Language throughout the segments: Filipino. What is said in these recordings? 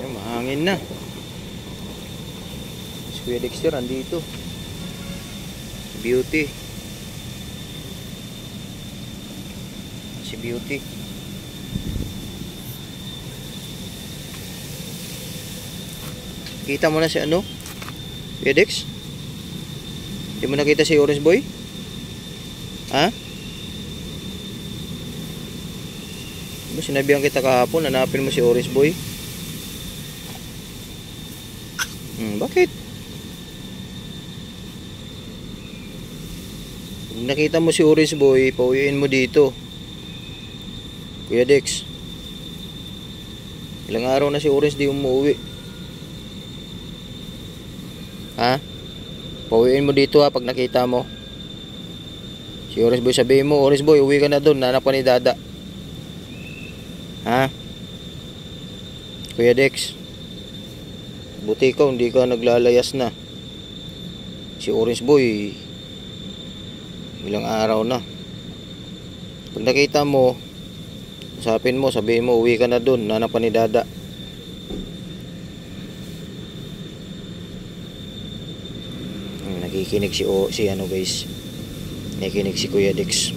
Ay, mahangin na. Si Kuya Dexter andito. Beauty. Si Beauty. Kita mo na si ano? Kuya Dex? Hindi mo nakita si Orange Boy? Ha? Sinabihan kita kahapon, hanapin mo si Orange Boy. Bakit? Kung nakita mo si Orange Boy, pauwiin mo dito. Kuya Dex. Ilang araw na si Orange di umuwi. Ha? Pauwiin mo dito ha pag nakita mo. Si Orange Boy, sabihin mo, Orange Boy, uwi ka na doon, nanap ka ni Dada. Ha? Kuya Dex, buti ikaw hindi ka naglalayas na. Si Orange Boy ilang araw na. Pag nakita mo, usapin mo, sabihin mo uwi ka na dun, nanap ka ni Dada. Nakikinig si ano guys, nakikinig si Kuya Dex.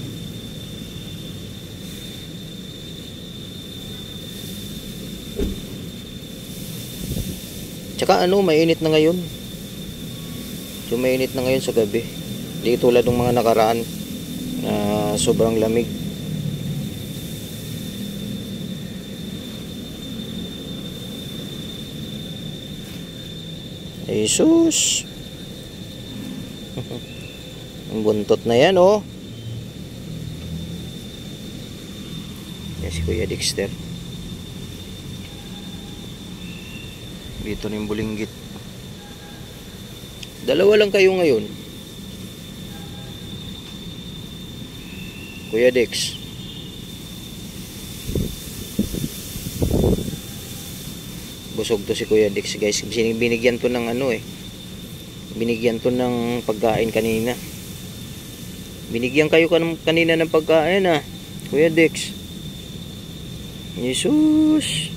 Tsaka ano, mainit na ngayon. So mainit na ngayon sa gabi. Hindi tulad ng mga nakaraan na sobrang lamig. Jesus. Ang buntot na yan oh. Yan si Kuya Dexter. Dito na yung bulinggit. Dalawa lang kayo ngayon. Kuya Dex. Busog to si Kuya Dex guys. Binigyan to ng ano eh. Binigyan to ng pagkain kanina. Binigyan kayo kanina ng pagkain ah. Kuya Dex. Jesus.